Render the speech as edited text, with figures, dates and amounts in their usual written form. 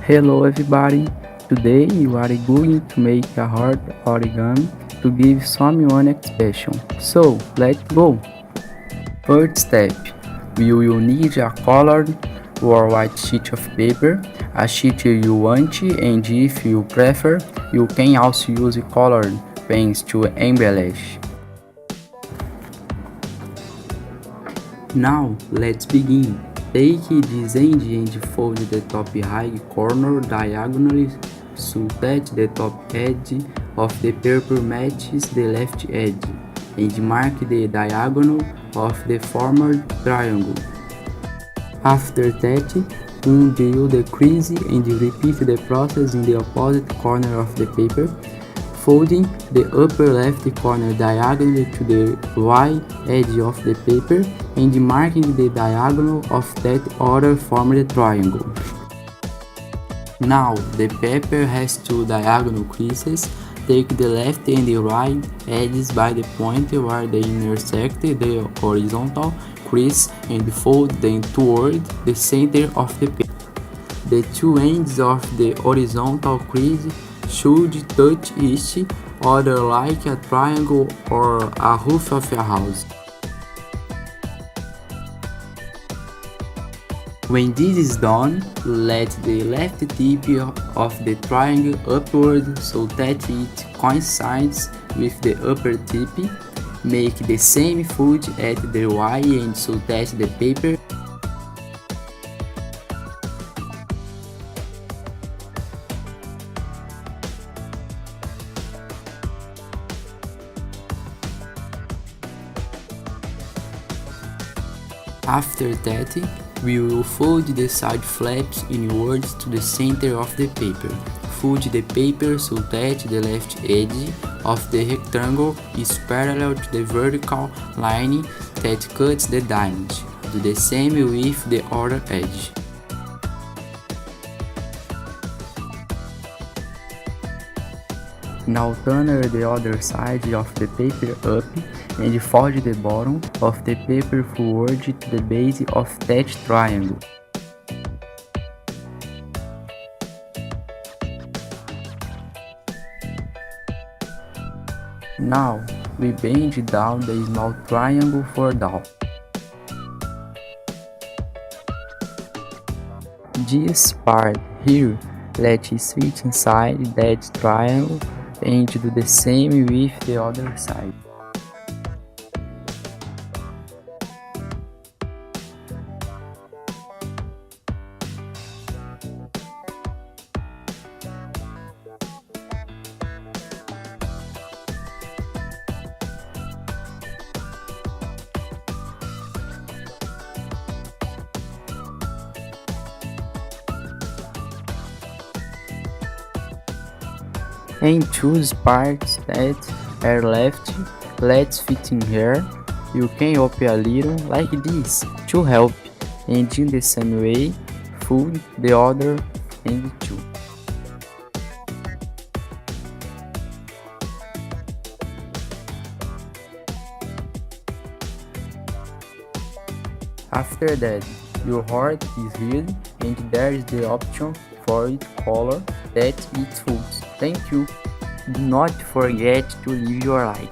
Hello everybody, today we are going to make a hard origami to give someone expression. So, let's go! First step, we will need a colored or white sheet of paper, a sheet you want, and if you prefer, you can also use colored pens to embellish. Now, let's begin. Take this end and fold the top right corner diagonally so that the top edge of the paper matches the left edge, and mark the diagonal of the former triangle. After that, undo the crease and repeat the process in the opposite corner of the paper, folding the upper left corner diagonally to the right edge of the paper and marking the diagonal of that other formed triangle. Now, the paper has two diagonal creases. Take the left and the right edges by the point where they intersect the horizontal crease and fold them toward the center of the paper. The two ends of the horizontal crease should touch each other like a triangle or a roof of a house. When this is done, let the left tip of the triangle upward so that it coincides with the upper tip. Make the same fold at the Y end so that the paper After that, we will fold the side flaps inwards to the center of the paper. Fold the paper so that the left edge of the rectangle is parallel to the vertical line that cuts the diamond. Do the same with the other edge. Now turn the other side of the paper up and fold the bottom of the paper forward to the base of that triangle. Now, we bend down the small triangle for down. This part here, let's switch inside that triangle and do the same with the other side. And choose parts that are left. Let's fit in here. You can open a little like this to help, and in the same way, fold the other end too. After that, your heart is ready, and there is the option for its color that it suits. Thank you. Do not forget to leave your like.